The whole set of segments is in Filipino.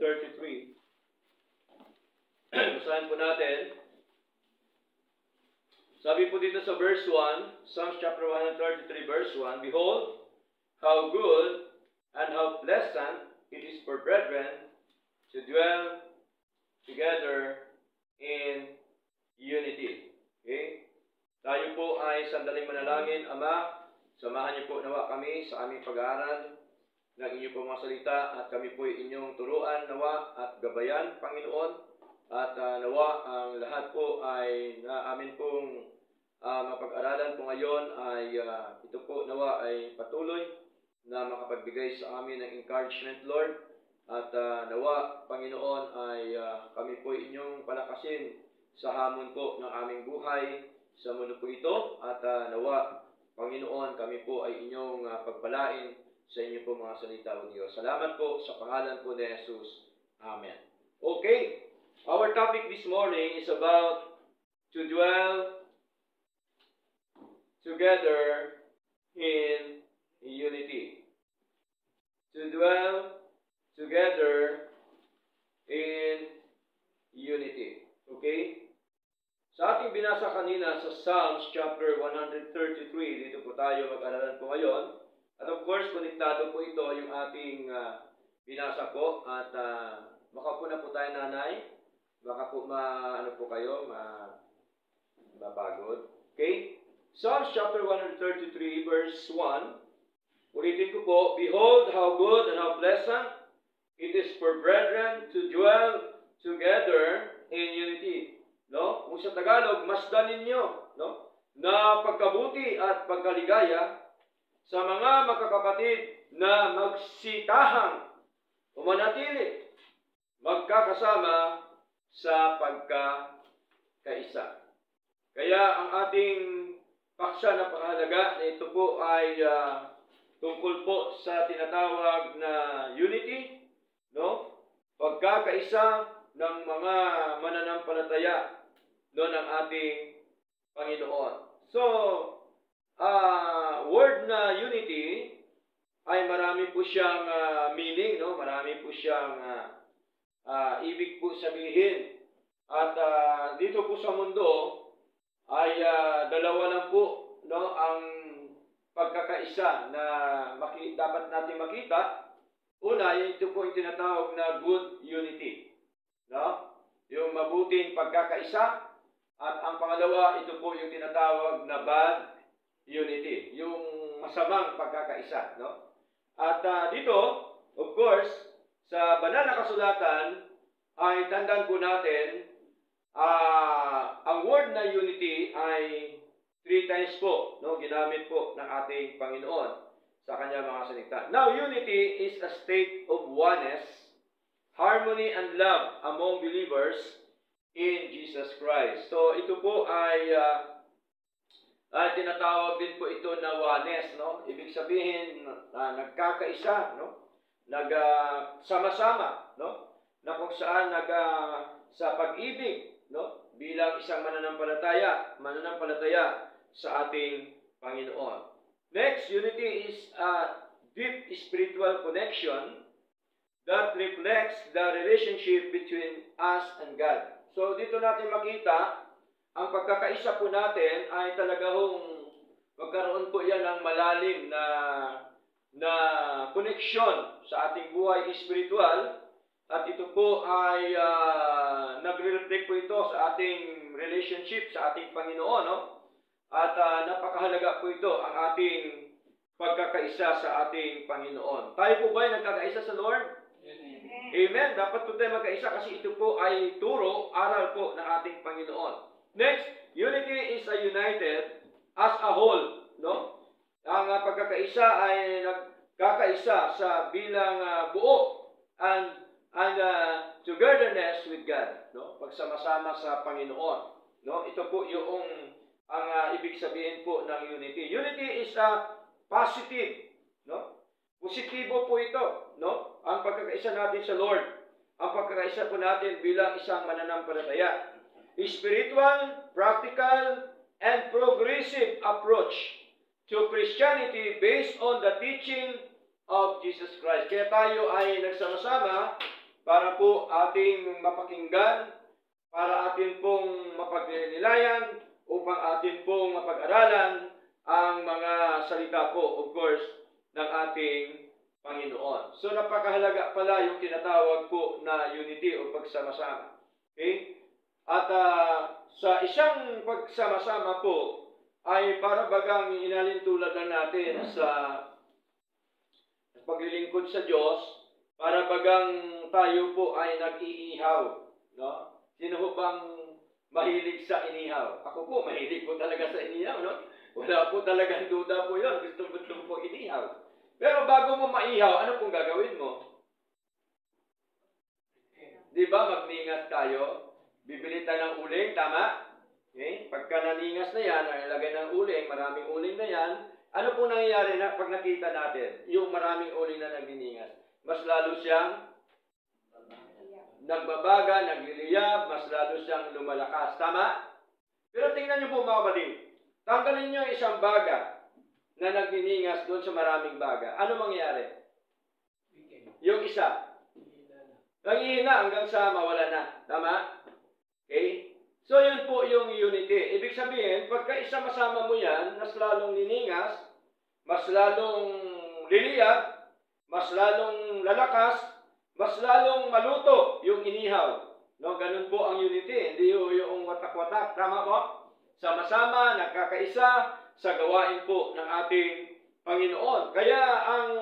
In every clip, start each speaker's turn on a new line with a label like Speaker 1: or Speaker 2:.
Speaker 1: 133. Basahin po natin. Sabi po dito sa verse 1, Psalms chapter 133 verse 1, Behold, how good and how pleasant it is for brethren to dwell together in unity. Okay? Tayo po ay sandaling manalangin. Ama, samahan niyo po nawa kami sa aming pag-aaral ng inyong pong mga salita at kami po ay inyong turuan nawa at gabayan, Panginoon. At nawa ang lahat po ay na amin pong mapag-aralan po ngayon ay ito po nawa ay patuloy na makapagbigay sa amin ng encouragement, Lord. At nawa, Panginoon, ay kami po inyong palakasin sa hamon po ng aming buhay sa mundo po ito. At nawa, Panginoon, kami po ay inyong pagpalain sa inyo po mga salita o Diyos. Salamat po sa pangalan po ni Jesus. Amen. Okay. Our topic this morning is about to dwell together in unity. To dwell together in unity. Okay? Sa ating binasa kanina sa Psalms chapter 133, dito po tayo mag-aralan po ngayon. At of course, konektado po ito yung ating binasa po. At baka po na po tayo, nanay. Baka po ano po kayo, mapagod. Okay? Psalms chapter 133 verse 1. Ulitin ko po, Behold how good and how pleasant it is for brethren to dwell together in unity. No? Kung sa Tagalog, masdan ninyo, no? Na pagkabuti at pagkaligaya sa mga magkakapatid na magsitahang umanatili, magkakasama sa pagkakaisa. Kaya ang ating paksa na pangahalaga na ito po ay tungkol po sa tinatawag na unity, no? Pagkakaisa ng mga mananampalataya no ng ating Panginoon. So, word na unity ay marami po siyang meaning, no? Marami po siyang ibig po sabihin. At dito po sa mundo ay dalawa lang po, no, ang pagkakaisa na dapat natin makita. Una, ito po yung tinatawag na good unity, no? Yung mabuting pagkakaisa. At ang pangalawa, ito po yung tinatawag na bad unity, yung masamang pagkakaisa, no? At dito, of course, sa banal na kasulatan ay tandaan po natin ang word na unity ay 3 times po, no, ginamit po ng ating Panginoon sa kanyang mga salita. Now, unity is a state of oneness, harmony and love among believers in Jesus Christ. So, ito po ay tinatawag din po ito na oneness, no? Ibig sabihin, nagkakaisa, no? Nagsama-sama, no? Na kung saan sa pag-ibig, no? Bilang isang mananampalataya sa ating Panginoon. Next, unity is a deep spiritual connection that reflects the relationship between us and God. So, dito natin makita, ang pagkakaisa po natin ay talagang magkaroon po yan ng malalim na koneksyon sa ating buhay spiritual. At ito po ay nagre-reflect po ito sa ating relationship sa ating Panginoon, no? At napakahalaga po ito ang ating pagkakaisa sa ating Panginoon. Tayo po ba ay nagkakaisa sa Lord? Amen. Amen. Dapat po tayo magkaisa kasi ito po ay turo, aral po ng ating Panginoon. Next, unity is a united as a whole, no? Ang pagkakaisa ay nagkakaisa sa bilang buo and togetherness with God, no? Pagsama-sama sa Panginoon, no? Ito po yung ang ibig sabihin po ng unity. Unity is a positive, no? Positibo po ito, no? Ang pagkakaisa natin sa Lord, ang pagkakaisa po natin bilang isang mananampalataya. Spiritual, practical, and progressive approach to Christianity based on the teaching of Jesus Christ. Kaya tayo ay nagsama-sama para po ating mapakinggan, para atin pong mapagninilayan, upang atin pong mapag-aralan ang mga salita po, of course, ng ating Panginoon. So napakahalaga pala yung tinatawag po na unity o pagsama-sama. Okay? At sa isang pagsama-sama po ay para bagang inalintulad lang natin sa paglilingkod sa Diyos, para bagang tayo po ay nag-iihaw. No? Sino ho bang mahilig sa inihaw? Ako po, mahilig po talaga sa inihaw. No? Wala po talagang duda po yun. Gusto ko po inihaw. Pero bago mo maihaw, ano pong gagawin mo? Di ba, magningas tayo? Bibili tayo ng uling, tama? Okay? Pagka naningas na yan, nalagay ng uling, maraming uling na yan, ano po nangyayari na pag nakita natin, yung maraming uling na nagniningas? Mas lalo siyang nagbabaga, nagliliyab, mas lalo siyang lumalakas, tama? Pero tingnan niyo po mga kapatid, tanggalin niyo isang baga na nagniningas doon sa maraming baga. Ano mangyayari? Yung isa, nanghihina hanggang sa mawala na. Tama? Okay? So, yun po yung unity. Ibig sabihin, pagka isama-sama mo yan, mas lalong niningas, mas lalong liliyab, mas lalong lalakas, mas lalong maluto yung inihaw. No, ganun po ang unity. Hindi yung watak-watak. Tama po? Sama-sama, nagkakaisa, sa gawain po ng ating Panginoon. Kaya ang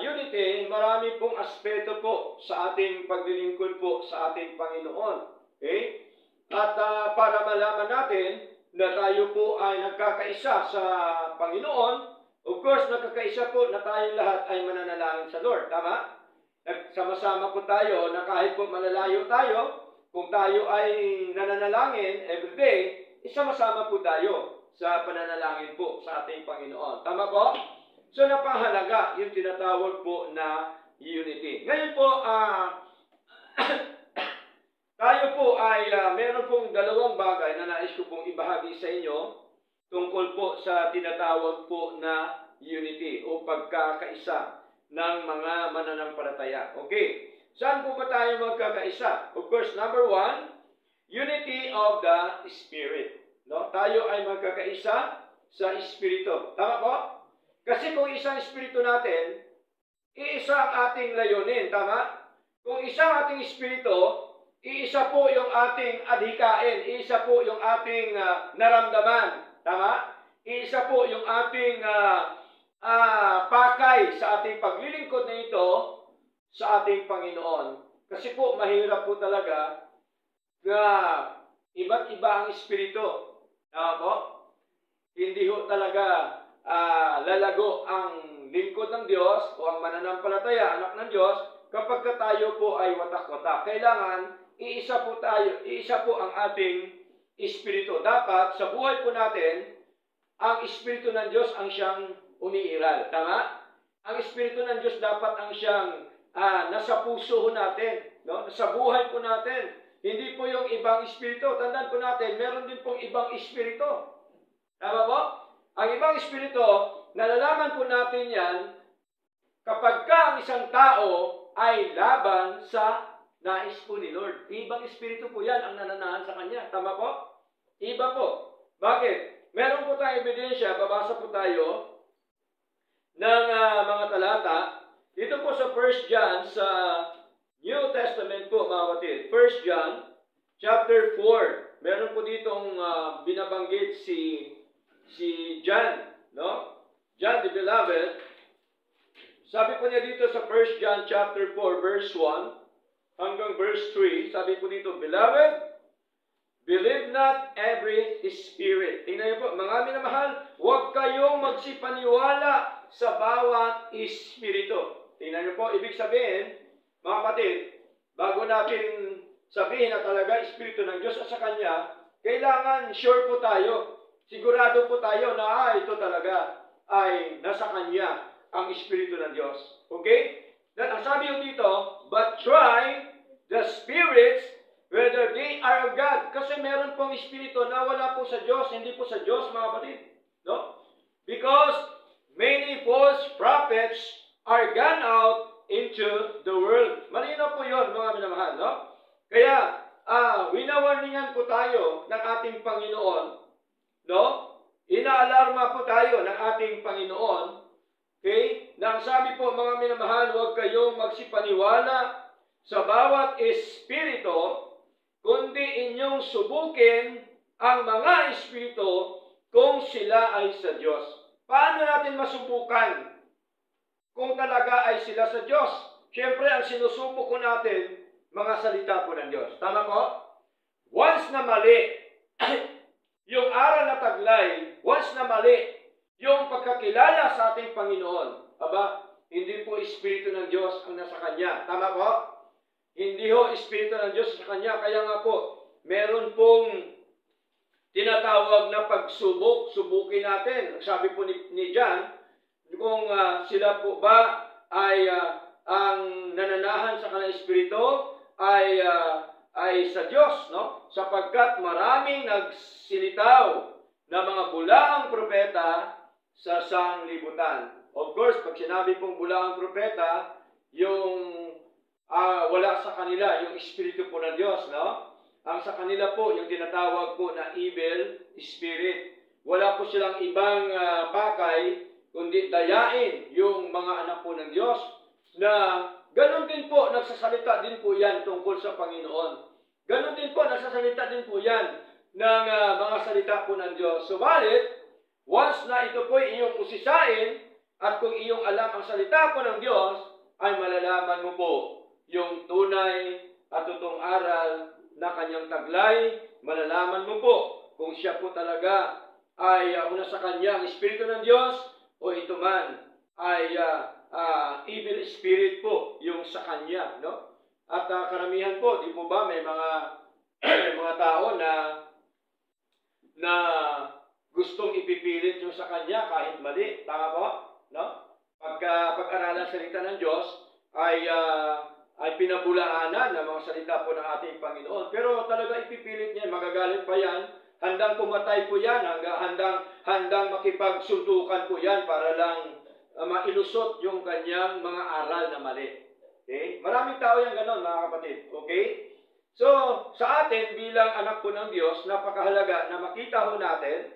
Speaker 1: unity, marami pong aspeto po sa ating paglilingkod po sa ating Panginoon. Okay? At para malaman natin na tayo po ay nagkakaisa sa Panginoon, of course, nagkakaisa po na tayong lahat ay mananalangin sa Lord. Tama? Nagsama-sama po tayo na kahit po malalayo tayo, kung tayo ay nananalangin everyday, isama-sama po tayo sa pananalangin po sa ating Panginoon. Tama po? So, napahalaga yung tinatawag po na unity. Ngayon po, tayo po ay meron pong dalawang bagay na nais ko pong ibahagi sa inyo tungkol po sa tinatawag po na unity o pagkakaisa ng mga mananampalataya. Okay. Saan po ba tayo magkakaisa? Of course, number one, unity of the Spirit. No? Tayo ay magkakaisa sa Espiritu. Tama po? Kasi kung isang Espiritu natin, iisa ang ating layunin. Tama? Kung isang ating Espiritu, iisa po yung ating adhikain. Iisa po yung ating naramdaman. Tama? Iisa po yung ating pakay sa ating paglilingkod na ito sa ating Panginoon. Kasi po, mahirap po talaga na iba't iba ang Espiritu. Tama po? Hindi ho talaga lalago ang lingkod ng Diyos o ang mananampalataya, anak ng Diyos, kapag tayo po ay watak-watak. Kailangan, iisa po tayo, iisa po ang ating Espiritu. Dapat, sa buhay po natin, ang Espiritu ng Diyos ang siyang umiiral. Tama? Ang Espiritu ng Diyos dapat ang siyang nasa puso natin, no? Sa buhay po natin. Hindi po yung ibang espiritu. Tandaan po natin, meron din pong ibang espiritu. Tama po? Ang ibang espiritu, nalalaman po natin yan kapag ang isang tao ay laban sa nais po ni Lord. Ibang espiritu po yan ang nananahan sa kanya. Tama po? Iba po. Bakit? Meron po tayong ebidensya, babasa po tayo ng mga talata. Dito po sa 1 John, sa New Testament po, mga kapatid. 1 John, chapter 4. Meron po ditong binabanggit si John, no? John the Beloved. Sabi po niya dito sa 1 John chapter 4, verse 1 hanggang verse 3, sabi po dito, Beloved, believe not every spirit. Tingnan niyo po, mga minamahal, huwag kayong magsipaniwala sa bawat espiritu. Tingnan niyo po, ibig sabihin, mga kapatid, bago natin sabihin na talaga espiritu ng Diyos at sa Kanya, kailangan sure po tayo, sigurado po tayo na ito talaga ay nasa Kanya ang espiritu ng Diyos. Okay? Then, ang sabi yung dito, but try the spirits whether they are of God. Kasi meron pong espiritu na wala po sa Diyos, hindi po sa Diyos, mga kapatid. No? Because many false prophets are gone out into the world. Malinaw po yun, mga minamahal, no? Kaya, winawarningan po tayo ng ating Panginoon, no? Inaalarma po tayo ng ating Panginoon, okay? Nang sabi po, mga minamahal, huwag kayong magsipaniwala sa bawat espiritu, kundi inyong subukin ang mga espiritu kung sila ay sa Diyos. Paano natin masubukan kung talaga ay sila sa Diyos? Siyempre, ang sinusubok ko natin, mga salita po ng Diyos. Tama po? Once na mali yung aral na taglay, once na mali yung pagkakilala sa ating Panginoon, hindi po Espiritu ng Diyos ang nasa Kanya. Tama po? Hindi ho Espiritu ng Diyos sa Kanya. Kaya nga po, meron pong tinatawag na pagsubok. Subukin natin. Sabi po ni John, kung sila po ba ay ang nananahan sa kanilang Espiritu ay sa Diyos, no? Sapagkat maraming nagsilitaw na mga bulaang propeta sa sanglibutan. Of course, pag sinabi pong bulaang propeta, yung wala sa kanila yung Espiritu po ng Diyos, no? Ang sa kanila po, yung tinatawag po na evil spirit. Wala po silang ibang pakay, kundi dayain yung mga anak po ng Diyos, na ganun din po, nagsasalita din po yan tungkol sa Panginoon. Ganun din po, nagsasalita din po yan ng mga salita po ng Diyos. Subalit, once na ito po iyong usisain, at kung iyong alam ang salita po ng Diyos, ay malalaman mo po yung tunay at totoong aral na kanyang taglay. Malalaman mo po kung siya po talaga ay una sa kanya ang Espiritu ng Diyos, o ito man ay evil spirit po yung sa kanya, no? At karamihan po, di po ba, may mga mga tao na gustong ipipilit yung sa kanya kahit mali. Tama po? No? Pag-aralan salita ng Diyos ay pinabulaanan ng mga salita po ng ating Panginoon. Pero talaga ipipilit niya, magagalit pa yan, handang pumatay po yan, handang makipagsuntukan po yan para lang mailusot yung kanyang mga aral na mali. Okay? Maraming tao yung ganon, mga kapatid. Okay? So, sa atin bilang anak po ng Diyos, napakahalaga na makita ho natin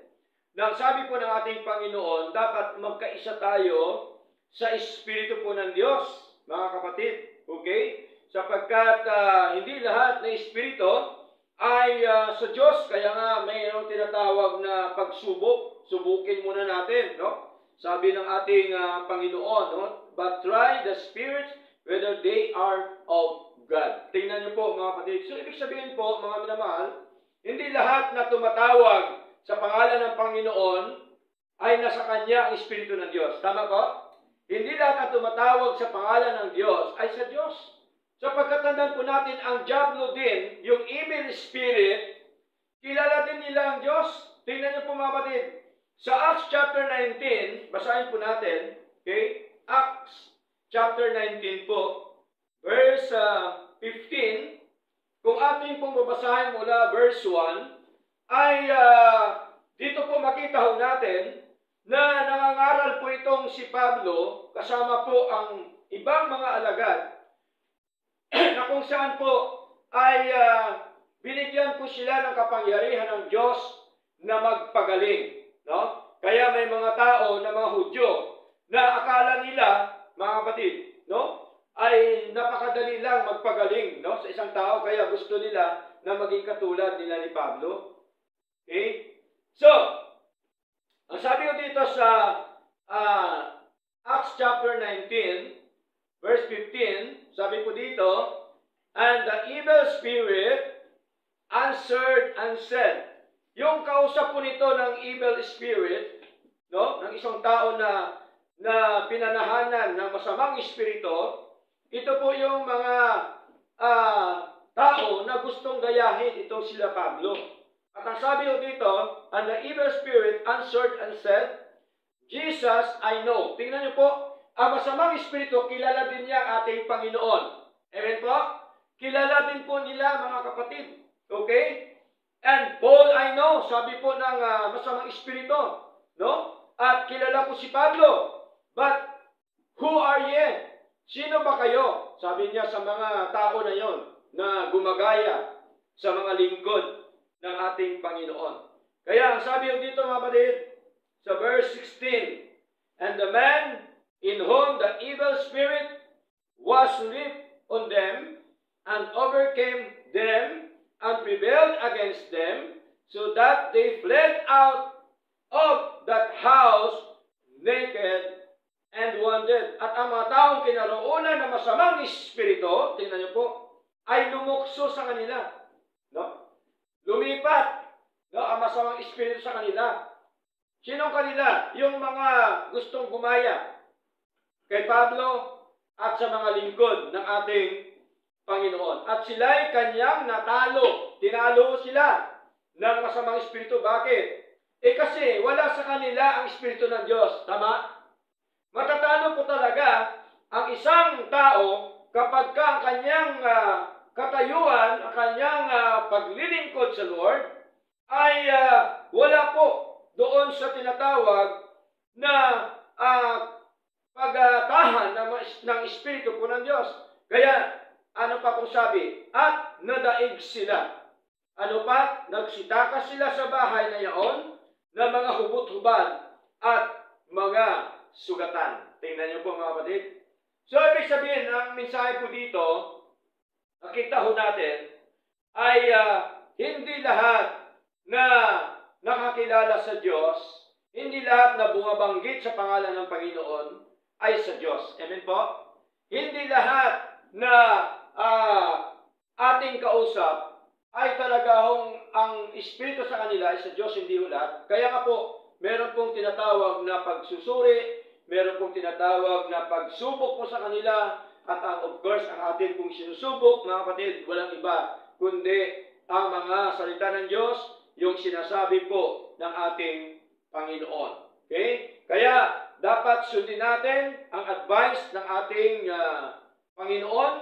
Speaker 1: na sabi po ng ating Panginoon, dapat magkaisa tayo sa Espiritu po ng Diyos, mga kapatid. Okay? Sapagkat hindi lahat na Espiritu ay sa Diyos. Kaya nga mayroong tinatawag na pagsubok. Subukin muna natin, no? Sabi ng ating Panginoon, no? But try the spirits whether they are of God. Tingnan niyo po, mga kapatid. So, ibig sabihin po, mga minamahal, hindi lahat na tumatawag sa pangalan ng Panginoon ay nasa Kanya ang Espiritu ng Diyos. Tama po? Hindi lahat na tumatawag sa pangalan ng Diyos ay sa Diyos. Sapagkat tandaan po natin, ang diablo din, yung evil spirit, kilala din nila ang Diyos. Tingnan niyo po, mga kapatid. Sa Acts chapter 19, basahin po natin, okay? Acts chapter 19 po, verse 15, kung ating pong babasahin mula verse 1, ay dito po makita ho natin na nangangaral po itong si Pablo, kasama po ang ibang mga alagad, na kung saan po ay binigyan po sila ng kapangyarihan ng Diyos na magpagaling. No? Kaya may mga tao na mga Hudyo na akala nila, mga kapatid, no? Ay napakadali lang magpagaling, no? Sa isang tao, kaya gusto nila na maging katulad nila ni Pablo. Okay? So, ang sabi ko dito sa Acts chapter 19, verse 15, sabi po dito, and the evil spirit answered and said, yung kausap po nito ng evil spirit, no, ng isang tao na pinanahanan ng masamang espiritu, ito po yung mga tao na gustong gayahin itong sila Pablo. At ang sabi ko dito, and the evil spirit answered and said, Jesus, I know. Tingnan niyo po, ang masamang espiritu, kilala din niya ang ating Panginoon. Amen po? Kilala din po nila, mga kapatid. Okay? And Paul, I know, sabi po ng masamang espiritu, no? At kilala ko si Pablo. But who are ye? Sino ba kayo? Sabi niya sa mga tao na yon na gumagaya sa mga lingkod ng ating Panginoon. Kaya ang sabi dito mga kapatid, sa verse 16, and the man in whom the evil spirit was leaped on them, and overcame them, and prevailed against them, so that they fled out of that house naked and wounded. At ang mga taong kinaroonan ng masamang espiritu, tingnan niyo po, ay lumukso sa kanila. No? Lumipat, no, ang masamang espiritu sa kanila. Sinong kanila? Yung mga gustong gumaya kay Pablo at sa mga lingkod ng ating Panginoon. At sila'y kanyang natalo. Tinalo sila ng masamang espiritu. Bakit? Kasi wala sa kanila ang espiritu ng Diyos. Tama? Matatalo po talaga ang isang tao kapag ang kanyang katayuan, ang kanyang paglilingkod sa Lord ay wala po doon sa tinatawag na pagtahan ng Espiritu po ng Diyos. Kaya, ano pa kung sabi? At nadaig sila. Ano pa? Nagsitakas sila sa bahay na yaon na mga hubot-hubad at mga sugatan. Tingnan niyo po mga kapatid. So, ibig sabihin, ang mensahe po dito, nakita ho natin, ay hindi lahat na nakakilala sa Diyos, hindi lahat na bumabanggit sa pangalan ng Panginoon ay sa Diyos. Amen po? Hindi lahat na ating kausap ay talagang ang Espiritu sa kanila ay sa Diyos, hindi ho lahat. Kaya nga po, meron pong tinatawag na pagsusuri, meron pong tinatawag na pagsubok po sa kanila, at of course, ang atin pong sinusubok, mga kapatid, walang iba, kundi ang mga salita ng Diyos, yung sinasabi po ng ating Panginoon. Okay? Kaya, dapat sundin natin ang advice ng ating Panginoon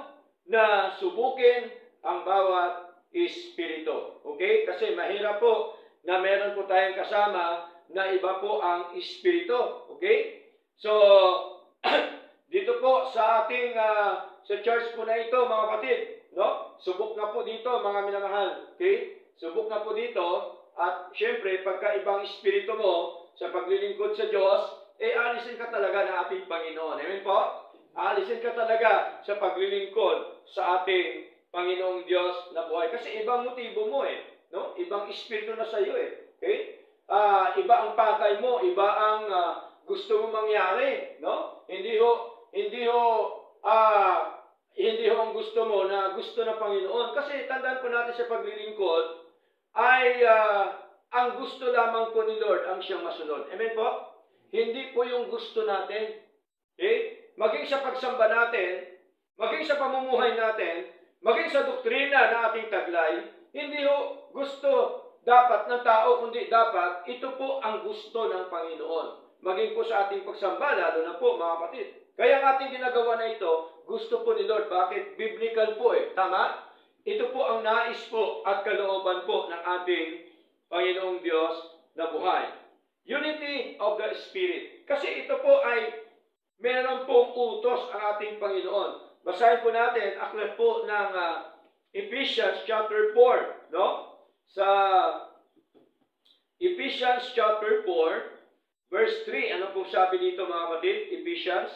Speaker 1: na subukin ang bawat espiritu. Okay? Kasi mahirap po na meron po tayong kasama na iba po ang espiritu. Okay? So, dito po sa ating sa church po na ito, mga kapatid, no? Subok na po dito, mga minamahal. Okay? Subok na po dito. At syempre, pagka ibang espiritu mo sa paglilingkod sa Diyos, alisin ka talaga ng ating Panginoon. Amen po? Alisin ka talaga sa paglilingkod sa ating Panginoong Diyos na buhay. Kasi ibang motibo mo no? Ibang espiritu na sa iyo Okay? Iba ang pakay mo, iba ang gusto mo mangyari, no? Hindi ho ang gusto mo na gusto ng Panginoon. Kasi tandaan po natin sa paglilingkod ay ang gusto lamang po ni Lord ang siyang masunod. Amen po? Hindi po yung gusto natin. Okay? Maging sa pagsamba natin, maging sa pamumuhay natin, maging sa doktrina na ating taglay, hindi ho gusto dapat ng tao, kundi dapat ito po ang gusto ng Panginoon. Maging po sa ating pagsamba, lalo na po mga kapatid. Kaya ang ating ginagawa na ito, gusto po ni Lord. Bakit? Biblical po Tama? Ito po ang nais po at kalooban po ng ating Panginoong Diyos na buhay. Unity of the Spirit. Kasi ito po ay meron pong utos ang ating Panginoon. Basahin po natin, aklat po ng Ephesians chapter 4. No? Sa Ephesians chapter 4, verse 3. Ano po sabi dito mga kapatid? Ephesians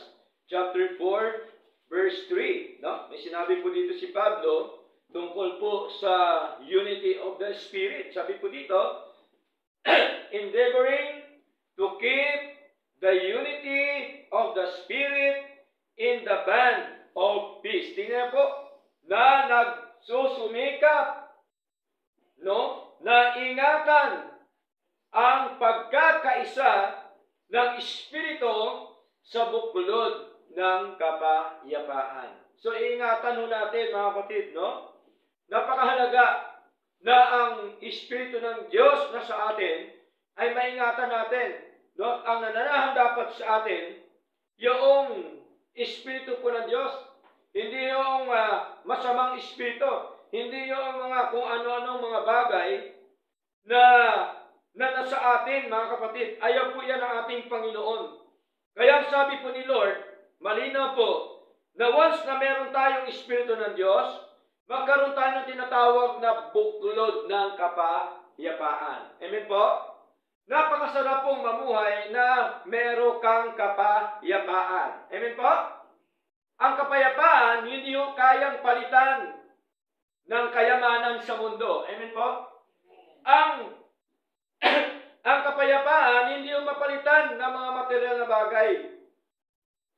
Speaker 1: chapter 4, verse 3. No? May sinabi po dito si Pablo tungkol po sa unity of the Spirit. Sabi po dito, endeavoring to keep the unity of the Spirit in the band of peace. Tingnan po, na nagsusumikap, no, na ingatan ang pagkakaisa ng Espiritu sa buklod ng kapayapaan. So, iingatan ho natin mga kapatid, no? Napakahalaga na ang Espiritu ng Diyos na sa atin ay maingatan natin. No? Ang nananahan dapat sa atin, yung Espiritu po ng Diyos, hindi yung masamang Espiritu, hindi yung mga kung ano-anong mga bagay na nasa atin, mga kapatid. Ayaw po yan ang ating Panginoon. Kaya sabi po ni Lord, malinaw po, na once na meron tayong Espiritu ng Diyos, magkaroon tayo ng tinatawag na buklod ng kapayapaan. Amen po? Napakasarap pong mamuhay na meron kang kapayapaan. Amen po? Ang kapayapaan, hindi yung kayang palitan ng kayamanan sa mundo. Amen po? Ang kapayapaan, hindi yung mapalitan ng mga material na bagay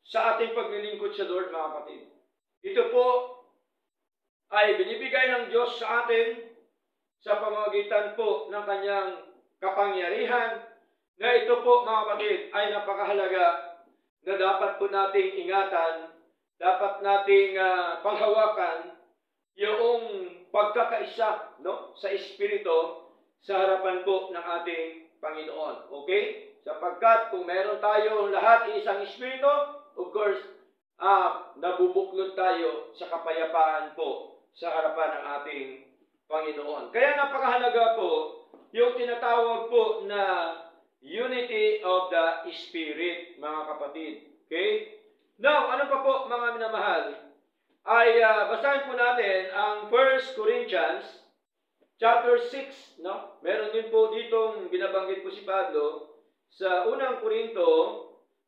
Speaker 1: sa ating paglilingkod sa Lord, mga kapatid. Ito po ay binibigay ng Diyos sa atin sa pamamagitan po ng kanyang kapangyarihan, na ito po, mga kapatid, ay napakahalaga na dapat po nating ingatan, dapat nating panghawakan yung pagkakaisa, no, sa Espiritu sa harapan po ng ating Panginoon. Okay? Sapagkat kung meron tayo lahat isang Espiritu, of course, nabubuklod tayo sa kapayapaan po sa harapan ng ating Panginoon. Kaya napakahalaga po yung tinatawag po na unity of the Spirit, mga kapatid. Okay? Now, ano pa po, mga minamahal, ay basahin po natin ang 1 Corinthians chapter 6, no? Meron din po ditong binabanggit po si Pablo sa unang Korinto,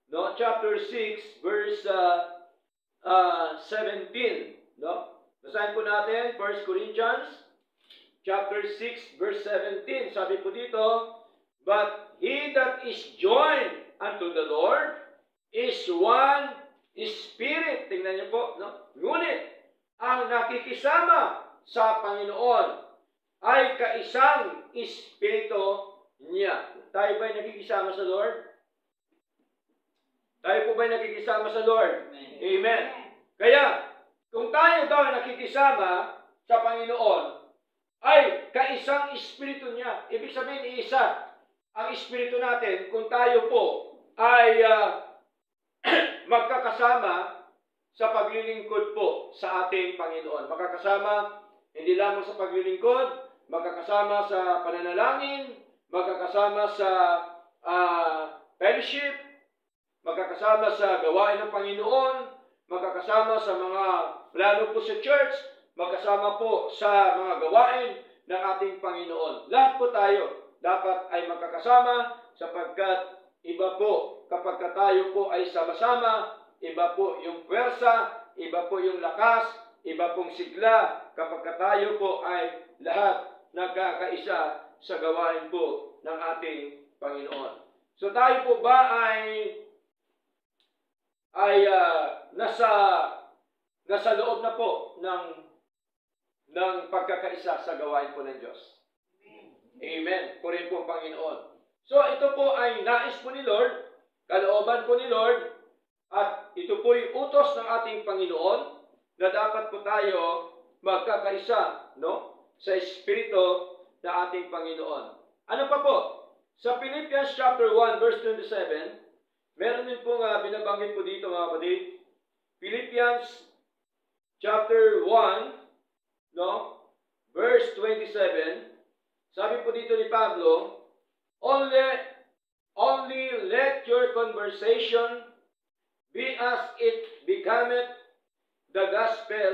Speaker 1: no? Chapter 6, verse 17, no? Basahin po natin 1 Corinthians chapter 6, verse 17. Sabi po dito, but he that is joined unto the Lord is one Spirit. Tingnan niyo po, no? Ngunit, ang nakikisama sa Panginoon ay kaisang Espiritu niya. Tayo ba'y nakikisama sa Lord? Tayo po ba'y nakikisama sa Lord? Amen. Amen. Kaya, kung tayo daw nakikisama sa Panginoon, ay kaisang Espiritu niya. Ibig sabihin, isa ang Espiritu natin kung tayo po ay magkakasama sa paglilingkod po sa ating Panginoon. Magkakasama hindi lamang sa paglilingkod, magkakasama sa pananalangin, magkakasama sa fellowship, magkakasama sa gawain ng Panginoon, magkakasama sa mga plano po sa church, magkasama po sa mga gawain ng ating Panginoon. Lahat po tayo dapat ay magkakasama sapagkat iba po kapag tayo po ay sama-sama, iba po yung pwersa, iba po yung lakas, iba pong sigla kapag tayo po ay lahat nagkakaisa sa gawain po ng ating Panginoon. So tayo po ba ay nasa loob na po ng pagkakaisa sa gawain po ng Diyos? Amen. Purihin po ang Panginoon. So ito po ay nais po ni Lord, kalooban po ni Lord, at ito po'y utos ng ating Panginoon na dapat po tayo magkakaisa, no, sa Espiritu ng ating Panginoon. Ano pa po? Sa Philippians chapter 1 verse 27, meron din po binabanggit po dito, mga kapatid. Philippians chapter 1, no, verse 27, sabi po dito ni Pablo, only let your conversation be as it becometh the gospel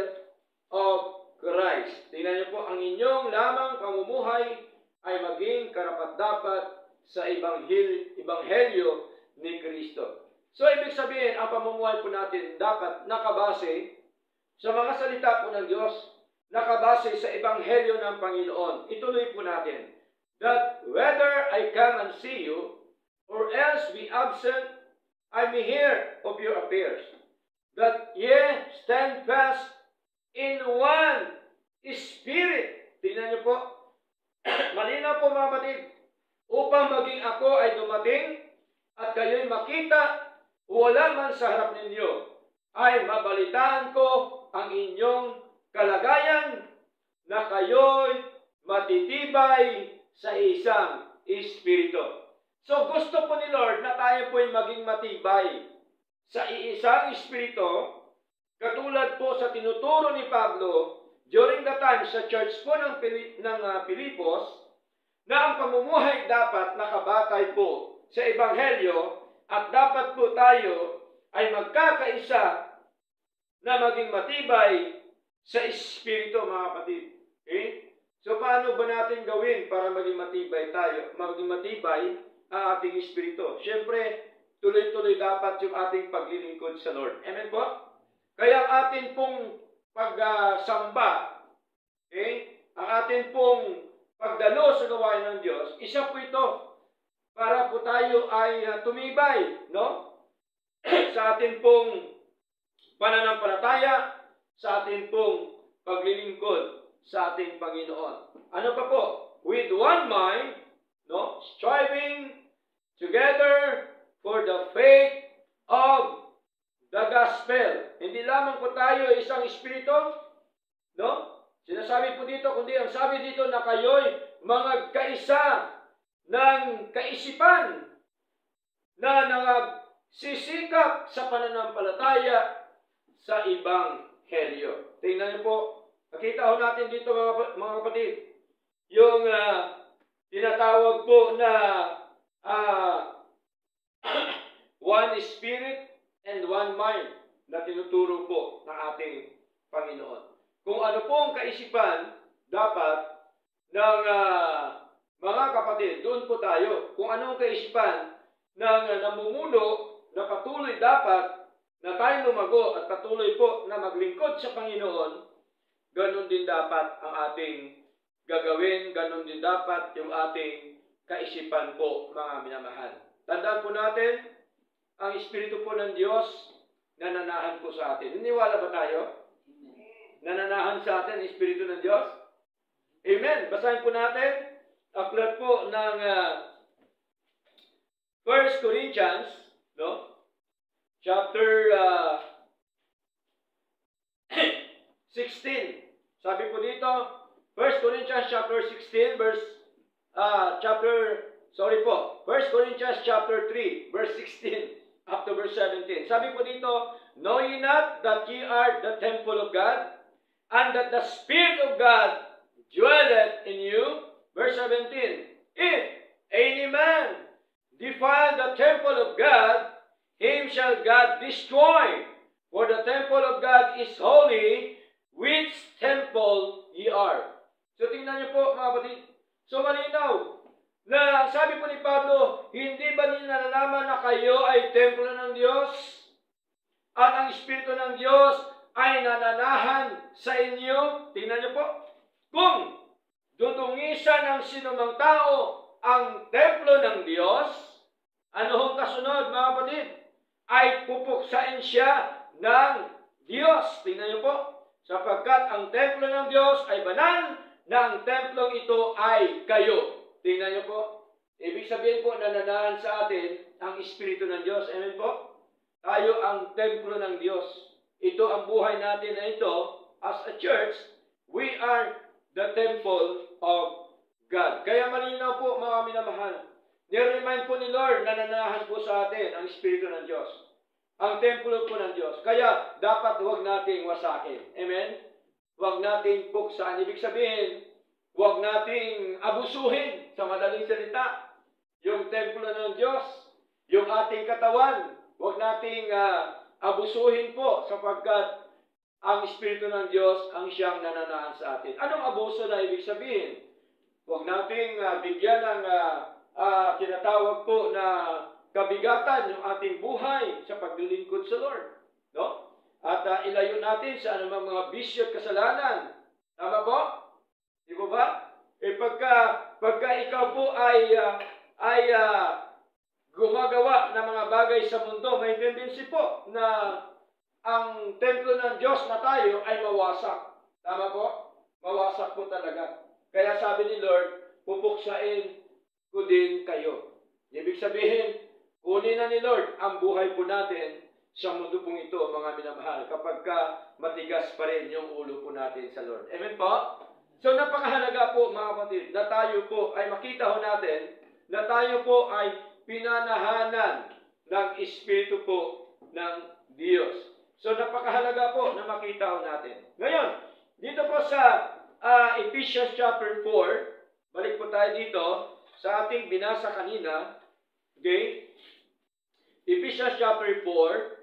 Speaker 1: of Christ. Tingnan niyo po, ang inyong lamang pamumuhay ay maging karapat-dapat sa ebanghelyo ni Kristo. So, ibig sabihin, ang pamumuhay po natin dapat nakabase sa mga salita po ng Diyos, nakabase sa ebanghelyo ng Panginoon. Ituloy po natin, that whether I come and see you, or else be absent, I may hear of your affairs, that ye stand fast in one Spirit. Tingnan niyo po, malinaw po, mga kapatid, upang maging ako ay dumating at kayo'y makita, wala man sa harap ninyo, ay mabalitaan ko ang inyong kalagayan na kayo'y matitibay sa isang Espiritu. So gusto po ni Lord na tayo po'y maging matibay sa iisang Espiritu, katulad po sa tinuturo ni Pablo during the time sa church po ng Pilipos, na ang pamumuhay dapat nakabatay po sa Ebanghelyo at dapat po tayo ay magkakaisa na maging matibay sa Espiritu, mga kapatid. Okay? So, paano ba natin gawin para maging matibay tayo? Maging matibay ang ating Espiritu. Siyempre, tuloy-tuloy dapat yung ating paglilingkod sa Lord. Amen po? Kaya ang atin pong pagsamba, okay? Ang atin pong pagdalo sa gawain ng Diyos, isa po ito para po tayo ay tumibay, no? Sa atin pong pananampalataya, sa atin pong paglilingkod sa ating Panginoon. Ano pa po? With one mind, no? Striving together for the faith of the gospel. Hindi lamang po tayo isang espiritu, no? Sinasabi po dito, kundi ang sabi dito na kayo'y mga kaisa ng kaisipan na nagsisikap sa pananampalataya sa Ebanghelyo. Tingnan niyo po, nakita ho natin dito mga kapatid, yung tinatawag po na one spirit and one mind na tinuturo po ng ating Panginoon. Kung ano pong kaisipan dapat ng mga kapatid, doon po tayo. Kung anong kaisipan ng namumuno na patuloy dapat na tayo lumago at patuloy po na maglingkod sa Panginoon, ganun din dapat ang ating gagawin, ganun din dapat yung ating kaisipan po, mga minamahal. Tandaan po natin, ang Espiritu po ng Diyos nananahan po sa atin. Niniwala ba tayo? Nananahan sa atin ang Espiritu ng Diyos? Amen. Basahin po natin, aklat po ng 1 Corinthians, no? Chapter 16. Sabi po dito, 1 Corinthians chapter 16, 1 Corinthians chapter 3, verse 16, up to verse 17. Sabi po dito, know ye not that ye are the temple of God, and that the Spirit of God dwelleth in you? Verse 17, if any man defile the temple of God, him shall God destroy. For the temple of God is holy, which temple ye are. So tingnan niyo po mga kapatid. So malinaw na sabi po ni Pablo, hindi ba ninyo nalalaman na kayo ay templo ng Diyos? At ang Espiritu ng Diyos ay nananahan sa inyo? Tingnan niyo po. Kung dudungisan ng sinumang tao ang templo ng Diyos, ano hong kasunod mga kapatid? Ay pupuksain siya ng Diyos. Tingnan niyo po. Sapagkat ang templo ng Diyos ay banal, na ang templong ito ay kayo. Tingnan niyo po. Ibig sabihin po, nananahan sa atin ang Espiritu ng Diyos. Amen po? Tayo ang templo ng Diyos. Ito ang buhay natin na ito. As a church, we are the temple of God. Kaya malinaw po mga minamahal. Niremind po ni Lord na nananahan po sa atin ang Espiritu ng Diyos. Ang templo po ng Diyos. Kaya dapat huwag nating wasakin. Amen? Huwag nating puksaan. Ibig sabihin, huwag nating abusuhin sa madaling salita. Yung templo ng Diyos, yung ating katawan, huwag nating abusuhin po sapagkat ang Espiritu ng Diyos ang siyang nananahan sa atin. Anong abuso na ibig sabihin? Huwag nating bigyan ng tinatawag po na kabigatan yung ating buhay sa paglilingkod sa Lord. No? At ilayo natin sa anumang mga bisyo at kasalanan. Tama po? Di ba ba? Pagka ikaw po ay gumagawa ng mga bagay sa mundo, may tendency po na ang templo ng Diyos na tayo ay mawasak. Tama po? Mawasak po talaga. Kaya sabi ni Lord, pupuksain ko din kayo. Ibig sabihin, kunin na ni Lord ang buhay po natin sa mundo pong ito, mga minamahal, kapag matigas pa rin yung ulo po natin sa Lord. Amen po? So napakahalaga po mga kapatid na tayo po ay makita ho natin na tayo po ay pinanahanan ng Espiritu po ng Diyos. So napakahalaga po na makita ho natin. Ngayon, dito po sa Ephesians chapter 4, balik po tayo dito sa ating binasa kanina. Okay? Ephesians chapter 4,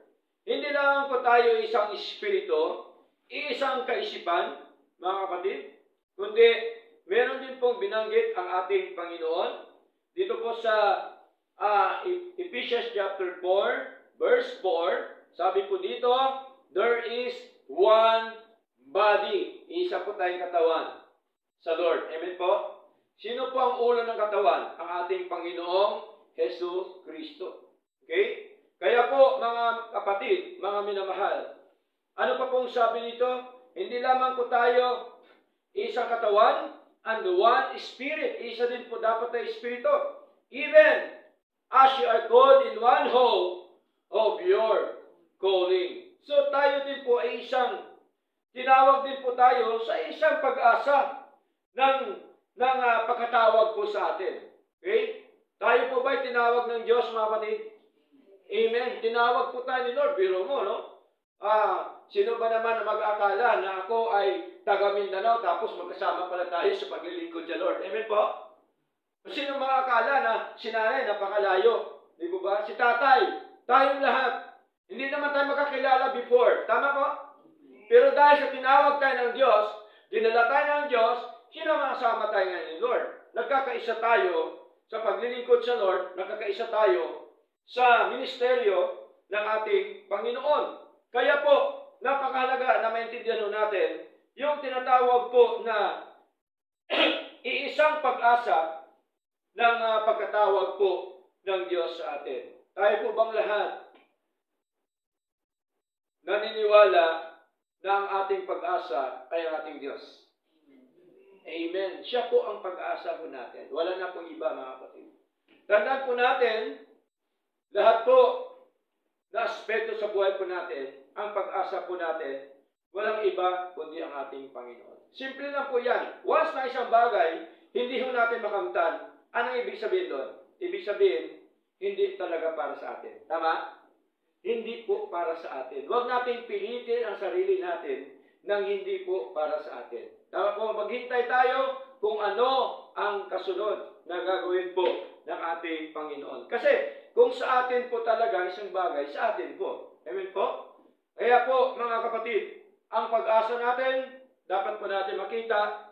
Speaker 1: Hindi lang po tayo isang espiritu, isang kaisipan, mga kapatid, kundi meron din pong binanggit ang ating Panginoon. Dito po sa Ephesians chapter 4, verse 4, sabi po dito, there is one body. Isa po tayong katawan sa Lord. Amen po? Sino po ang ulo ng katawan? Ang ating Panginoong Jesus Kristo. Okay? Kaya po, mga kapatid, mga minamahal, ano pa pong sabi nito? Hindi lamang po tayo isang katawan and one spirit. Isa din po dapat na espiritu. Even as you are called in one hope of your calling. So tayo din po ay tinawag din po tayo sa isang pag-asa ng pagkatawag po sa atin. Okay? Tayo po ba'y tinawag ng Diyos, mga kapatid? Amen. Tinawag po tayo ni Lord. Biro mo, no? Sino ba naman na mag-akala na ako ay taga Mindanao tapos magkasama pala tayo sa paglilingkod sa Lord? Amen po? Sino mag-akala na si nanay napakalayo? Di ba ba? Si tatay. Tayong lahat. Hindi naman tayo makakilala before. Tama po? Pero dahil sa tinawag tayo ng Diyos, dinala tayo ng Diyos, sino makasama tayo ngayon ni Lord? Nagkakaisa tayo sa paglilingkod sa Lord, nagkakaisa tayo sa ministeryo ng ating Panginoon. Kaya po, napakahalaga na maintindihan natin yung tinatawag po na iisang pag-asa ng pagkatawag po ng Diyos sa atin. Tayo po bang lahat naniniwala na ang ating pag-asa ay ang ating Diyos? Amen. Siya po ang pag-asa po natin. Wala na pong iba, mga kapatid. Tandaan po natin, lahat po na aspeto sa buhay po natin, ang pag-asa po natin, walang iba kundi ang ating Panginoon. Simple lang po yan. Once na isang bagay, hindi ho natin makamtan. Anong ibig sabihin doon? Ibig sabihin, hindi talaga para sa atin. Tama? Hindi po para sa atin. Huwag nating pilitin ang sarili natin nang hindi po para sa atin. Tama po, maghintay tayo kung ano ang kasunod na gagawin po ng ating Panginoon. Kasi kung sa atin po talaga isang bagay, sa atin po. Amen po? Kaya po, mga kapatid, ang pag-asa natin, dapat po natin makita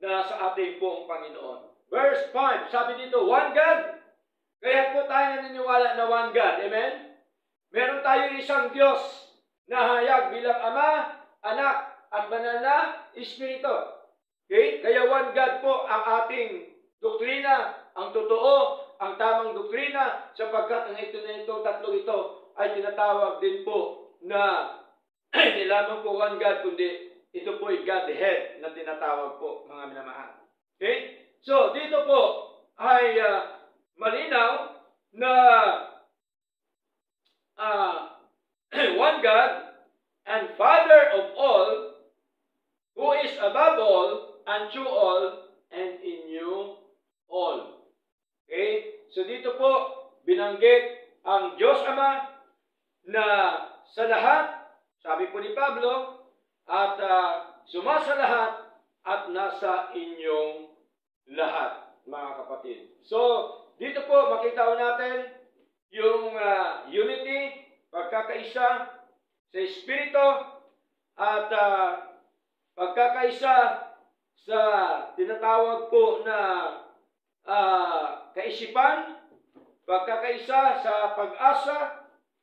Speaker 1: na sa ating pong Panginoon. Verse 5, sabi dito, one God. Kaya po tayo naniniwala na one God. Amen? Meron tayo isang Diyos na hayag bilang Ama, Anak, at banal na Espiritu. Okay? Kaya one God po ang ating doktrina, ang totoo, ang tamang doktrina, sapagkat ang tatlong ito ay tinatawag din po na hindi lamang po one God, kundi ito po ay Godhead na tinatawag po, mga minamahal. Okay? So, dito po ay malinaw na one God and Father of all, who is above all, and through all, and in you all. Okay? So dito po, binanggit ang Diyos Ama na sa lahat, sabi po ni Pablo, at sumasa lahat at nasa inyong lahat, mga kapatid. So, dito po makita natin yung unity, pagkakaisa sa Espiritu, at pagkakaisa sa tinatawag po na kaisipan, pagkakaisa sa pag-asa,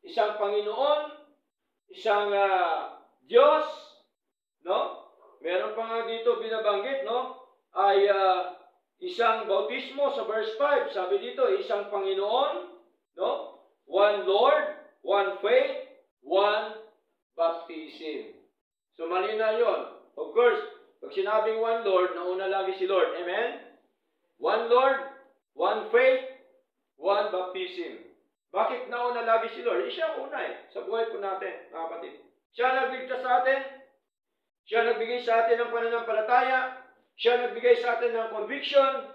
Speaker 1: isang Panginoon, isang Diyos, no? Meron pa nga dito binabanggit, no? Ay isang bautismo sa verse 5. Sabi dito, isang Panginoon, no? One Lord, one faith, one baptism. So malina yon. Of course, pag sinabing one Lord, nauna lagi si Lord. Amen? One Lord, one faith, one baptism. Bakit nauna lagi si Lord? Siya ang una sa buhay po natin, mga kapatid. Siya nagligtas sa atin. Siya nagbigay sa atin ng pananampalataya. Siya nagbigay sa atin ng conviction.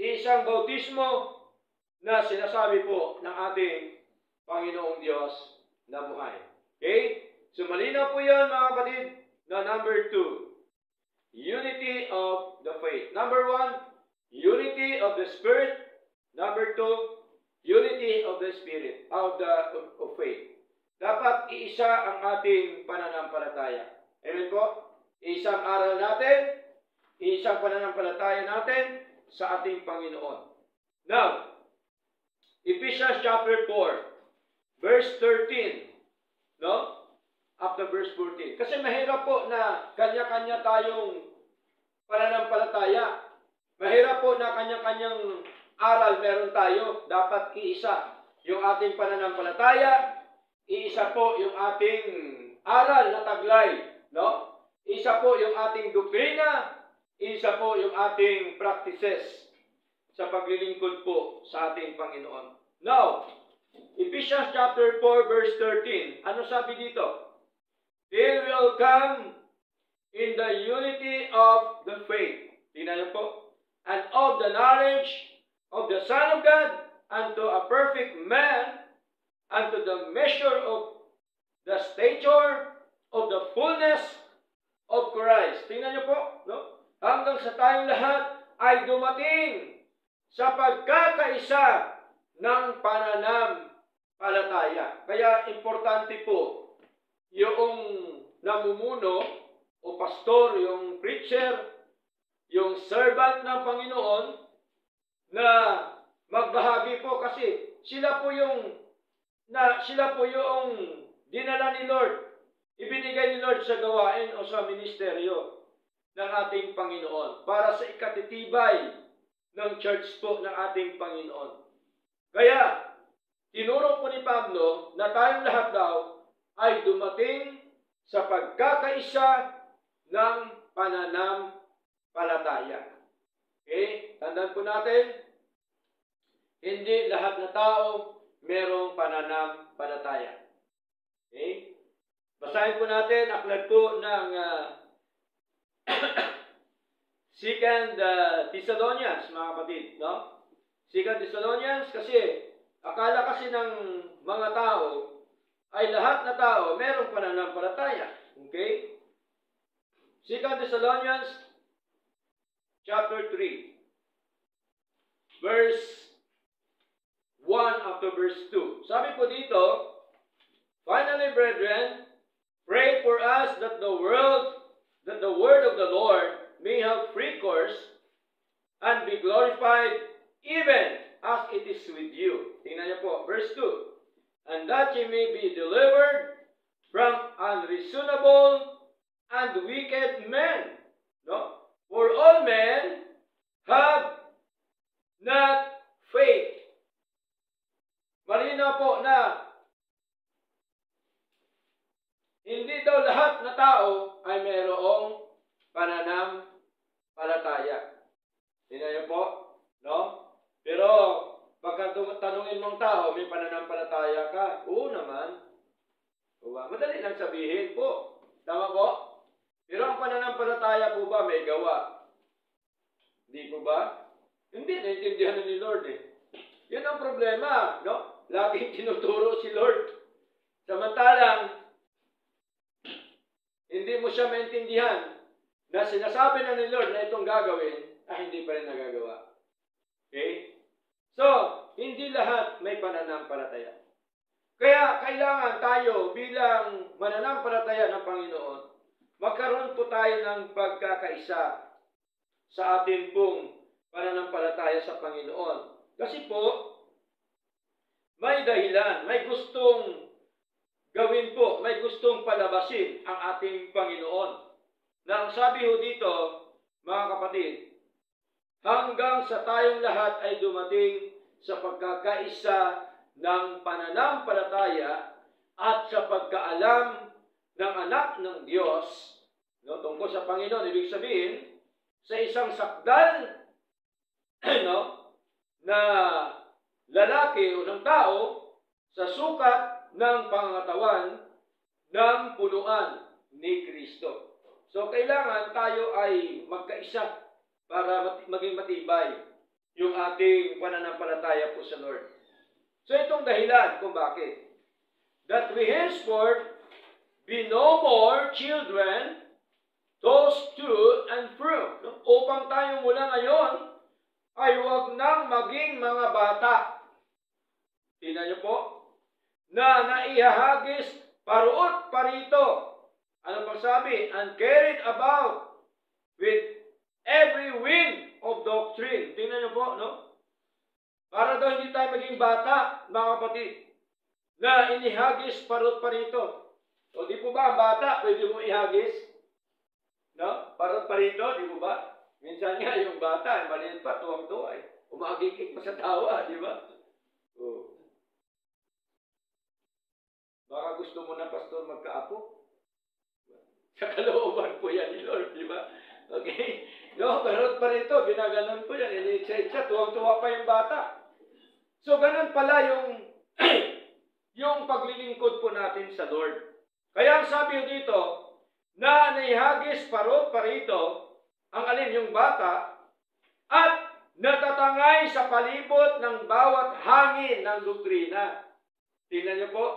Speaker 1: Isang bautismo na sinasabi po ng ating Panginoong Diyos na buhay. Okay? So malinaw po yan, mga kapatid, na number 2, unity of the faith. Number 1, unity of the Spirit. Number 2, unity of the Spirit, of faith. Dapat iisa ang ating pananampalataya. Amen po? Isang aral natin, isang pananampalataya natin sa ating Panginoon. Now, Ephesians chapter 4, verse 13. No? After verse 14. Kasi mahirap po na kanya-kanya tayong pananampalataya. Mahirap po na kanya-kanyang aral meron tayo. Dapat iisa yung ating pananampalataya. Iisa po yung ating aral na taglay. No? Isa po yung ating doktrina. Isa po yung ating practices sa paglilingkod po sa ating Panginoon. Now, Ephesians chapter 4 verse 13. Ano sabi dito? They will come in the unity of the faith. Tingnan niyo po. And of the knowledge of the Son of God, unto a perfect man, unto the measure of the stature of the fullness of Christ. Tingnan niyo po. No? Hanggang sa tayong lahat ay dumating sa pagkakaisa ng pananampalataya. Kaya importante po yung namumuno o pastor, yung preacher, yung servant ng Panginoon na magbahagi po kasi sila po yung dinala ni Lord, ibinigay ni Lord sa gawain o sa ministeryo ng ating Panginoon para sa ikatitibay ng church po ng ating Panginoon. Kaya tinuro po ni Pablo na tayong lahat daw ay dumating sa pagkakaisa ng pananampalataya. Okay? Tandaan po natin, hindi lahat na tao merong pananampalataya. Okay? Basahin po natin, aklat po ng 2 Thessalonians, mga kapatid. No? 2 Thessalonians, kasi akala kasi ng mga tao ay lahat na tao merong pananampalataya. Okay? 2 Thessalonians chapter 3 verse 1 up to verse 2. Sabi po dito, finally, brethren, pray for us that the word of the Lord may have free course and be glorified even as it is with you. Tingnan niyo po, verse 2. And that ye may be delivered from unreasonable and wicked men. No? For all men have not faith. Malinaw po na hindi daw lahat na tao ay mayroong pananampalataya. Tingnan niyo po, no? Pero pagka tanungin mong tao, may pananampalataya ka? Oo naman. Madali lang sabihin po. Tama po? Pero ang pananampalataya po ba may gawa? Hindi po ba? Hindi, naintindihan na ni Lord eh. Yun ang problema, no? Laging tinuturo si Lord. Samantalang, hindi mo siya maintindihan na sinasabi na ni Lord na itong gagawin, hindi pa rin nagagawa. Okay? So, hindi lahat may pananampalataya. Kaya kailangan tayo bilang mananampalataya ng Panginoon, magkaroon po tayo ng pagkakaisa sa ating pong pananampalataya sa Panginoon. Kasi po, may dahilan, may gustong gawin po, may gustong palabasin ang ating Panginoon. Na ang sabi ho dito, mga kapatid, hanggang sa tayong lahat ay dumating sa pagkakaisa ng pananampalataya at sa pagkaalam ng anak ng Diyos, no, tungkol sa Panginoon. Ibig sabihin, sa isang sakdal no, na lalaki o ng tao sa sukat ng pangangatawan ng punuan ni Kristo. So, kailangan tayo ay magkaisa para maging matibay yung ating pananampalataya po sa Lord. So, itong dahilan kung bakit. That we henceforth be no more children, tossed to and fro. Upang tayo mula ngayon ay huwag nang maging mga bata. Tingnan niyo po. na naihahagis paruot parito. Ano pang sabi? And carried about with every wind of doctrine. Tingnan niyo po, no? Para daw hindi tayo maging bata, mga kapatid, na inihagis paruot parito. O di po ba ang bata, pwede mo ihagis? No? Paruot parito, di po ba? Minsan nga yung bata, maliit pa, tuwang-tuwa eh. Umagikik pa sa tawa, di ba? Oh. Baka gusto mo na, pastor, magkaapo. Sa kalooban po yan ni Lord, di ba? Okay? No, pero pa rito, ginaganon po yan. Ini-itsa-itsa, tuwang-tuwa pa yung bata. So, ganun pala yung yung paglilingkod po natin sa Lord. Kaya ang sabi dito, na naihagis parito, ang alin yung bata, at natatangay sa palibot ng bawat hangin ng doktrina. Tingnan niyo po,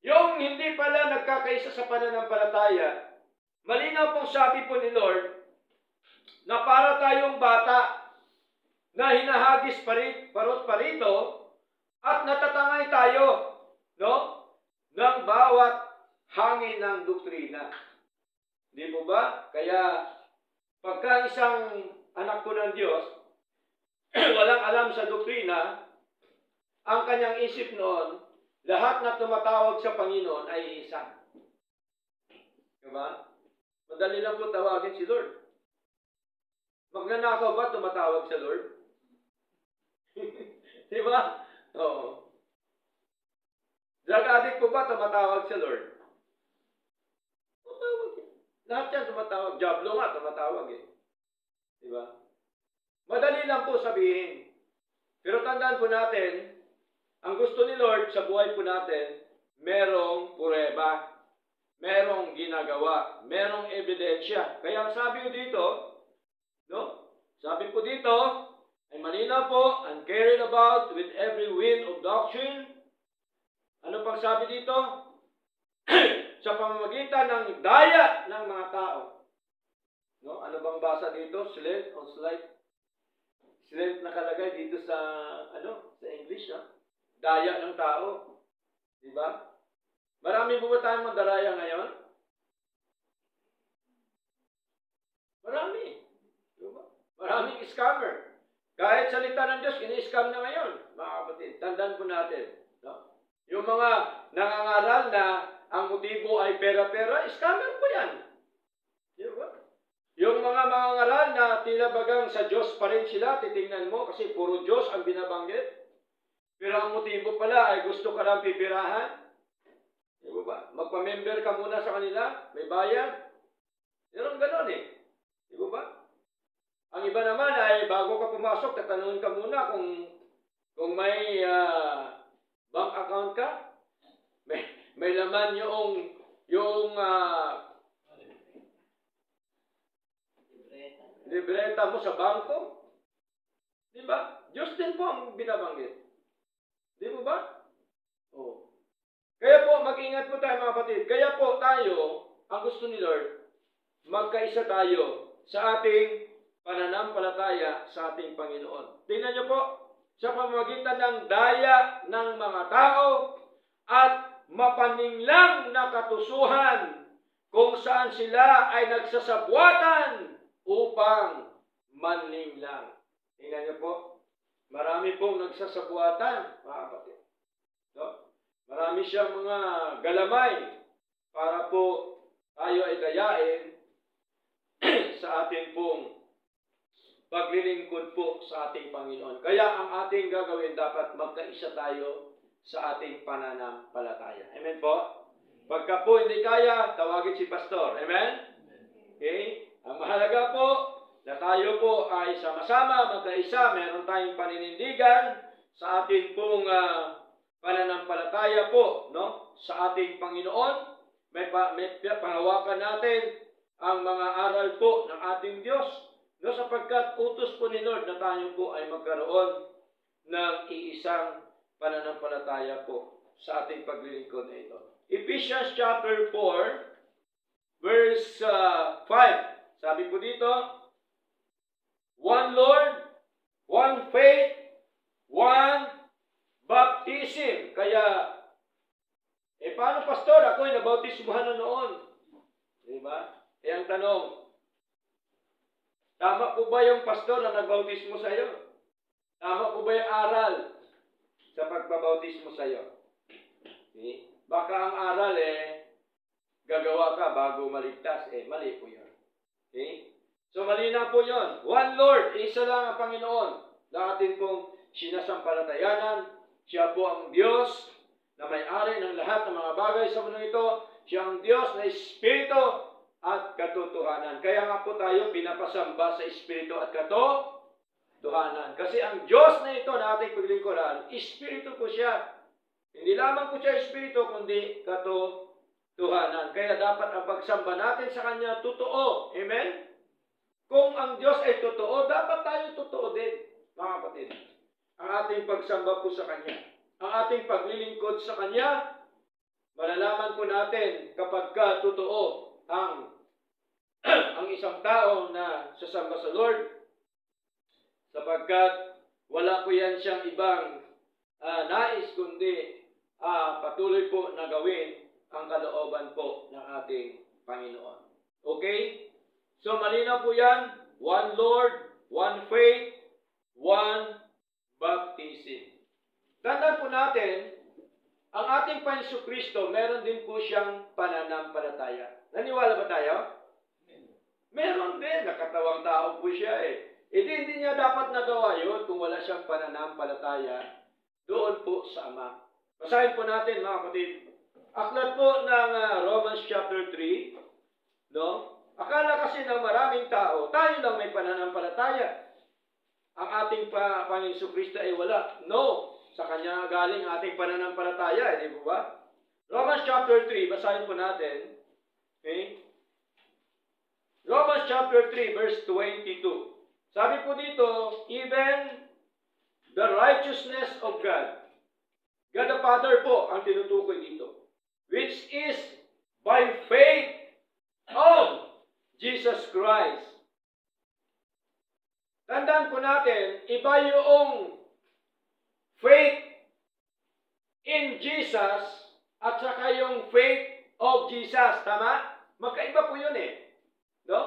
Speaker 1: yung hindi pala nagkakaisa sa pananampalataya, malinaw pong sabi po ni Lord, na para tayong bata na hinahagis parot parito at natatangay tayo, no? Ng bawat hangin ng doktrina. Di po ba? Kaya pagka isang anak ko ng Diyos, walang alam sa doktrina, ang kanyang isip noon, lahat na tumatawag sa Panginoon ay isa. Diba? Madali lang po tawagin si Lord. Magnanakaw ba tumatawag sa Lord? Diba? Oo. Drug addict po ba tumatawag sa Lord? Tumatawag. Lahat yan tumatawag. Diablo nga tumatawag eh. Diba? Madali lang po sabihin. Pero tandaan po natin, ang gusto ni Lord sa buhay po natin, merong pureba, merong ginagawa, merong ebidensya. Kaya ang sabi ko dito, no? Sabi po dito, ay malinaw po, and carried about with every wind of doctrine. Ano pang sabi dito? Sa pamamagitan ng daya ng mga tao. No? Ano bang basa dito? Slate on slide? Slate nakalagay dito sa, sa English, ha? Daya ng tao. Diba? Marami po ba tayong mandaraya ngayon? Marami. Diba? Maraming scammer. Kahit salita ng Diyos, ini-scam na ngayon, mga kapatid. Tandaan po natin. No? Yung mga nangangaral na ang motibo ay pera-pera, scammer po yan. Diba? Yung mga mangangaral na tila bagang sa Diyos pa rin sila, titingnan mo kasi puro Diyos ang binabanggit. Pero ang motibo pala ay gusto ka lang pipirahan. Diba ba? Magpa-member ka muna sa kanila, may bayad. Meron ganon eh. Diba ba? Ang iba naman ay bago ka pumasok, tatanungin ka muna kung may bank account ka. May laman yung libreta mo sa bangko. Diba? Diyos din po ang binabanggit. Di mo ba? Oh. Kaya po, mag-ingat po tayo mga kapatid. Kaya po tayo, ang gusto ni Lord, magkaisa tayo sa ating pananampalataya sa ating Panginoon. Tingnan niyo po, sa pamamagitan ng daya ng mga tao at mapaninglang na katusuhan kung saan sila ay nagsasabwatan upang maninglang. Tingnan niyo po, marami pong nagsasabuatan, mga kapatid. No? Marami siyang mga galamay para po tayo ay dayain sa ating pong paglilingkod po sa ating Panginoon. Kaya ang ating gagawin, dapat magkaisa tayo sa ating pananampalataya. Amen po? Pagka po hindi kaya, tawagin si pastor. Amen? Okay? Ang mahalaga po, na tayo po ay sama-sama, magkaisa, meron tayong paninindigan sa ating pong pananampalataya po, no? Sa ating Panginoon. May panghawakan natin ang mga aral po ng ating Diyos, no? Sapagkat utos po ni Lord na tayo po ay magkaroon ng iisang pananampalataya po sa ating paglilingkod na ito. Ephesians chapter 4, verse 5. Sabi po dito, one Lord, one faith, one baptism. Kaya paano pastor? Ako'y nabautismuhan na noon. Diba? Eh ang tanong, tama po ba yung pastor na nagbautismo sa iyo? Tama po ba yung aral sa pagpabautismo sa iyo? Okay? Baka ang aral gagawa ka bago maligtas. Mali po yun. Okay? So malinaw po yun. One Lord, isa lang ang Panginoon. Na atin pong sinasampalatayanan. Siya po ang Diyos na may-ari ng lahat ng mga bagay sa mundo ito. Siya ang Diyos na Espiritu at katotohanan. Kaya nga po tayo pinapasamba sa Espiritu at katotohanan. Kasi ang Diyos na ito na ating paglingkuran, Espiritu po siya. Hindi lamang po siya Espiritu, kundi katotohanan. Kaya dapat ang pagsamba natin sa Kanya totoo. Amen? Kung ang Diyos ay totoo, dapat tayo totoo din, mga kapatid. Ang ating pagsamba po sa Kanya, ang ating paglilingkod sa Kanya, malalaman po natin kapag ka totoo ang isang tao na sasamba sa Lord, sapagkat wala po yan siyang ibang nais, kundi patuloy po na gawin ang kalooban po ng ating Panginoon. Okay? So malinaw po yan, one Lord, one faith, one baptism. Tandaan po natin, ang ating Panginoon Kristo, meron din po siyang pananampalataya. Naniwala ba tayo? Meron din, nakatawang tao po siya Hindi niya dapat nagawa yun kung wala siyang pananampalataya doon po sa Ama. Basahin po natin mga kapatid. Aklat po ng Romans chapter 3, no? Akala kasi ng maraming tao, tayo lang may pananampalataya. Ang ating Panginoon Kristo ay wala. No, sa Kanya galing ating pananampalataya, di ba? Romans chapter 3, basahin po natin. Okay? Romans chapter 3, verse 22. Sabi po dito, even the righteousness of God. God the Father po ang tinutukoy dito. Which is by faith of Jesus Christ. Tandaan po natin, iba yung faith in Jesus at saka yung faith of Jesus. Tama? Magkaiba po yun No?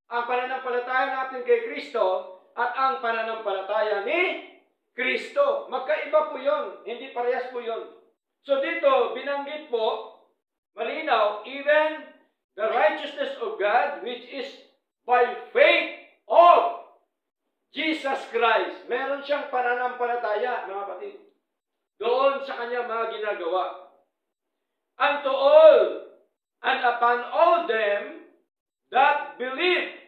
Speaker 1: Ang pananampalataya natin kay Kristo at ang pananampalataya ni Kristo. Magkaiba po yun. Hindi parehas po yun. So dito, binanggit po, malinaw, even the righteousness of God, which is by faith of Jesus Christ. Meron siyang pananampalataya, mga kapatid. Doon sa kanya mga ginagawa. And to all, and upon all them that believe,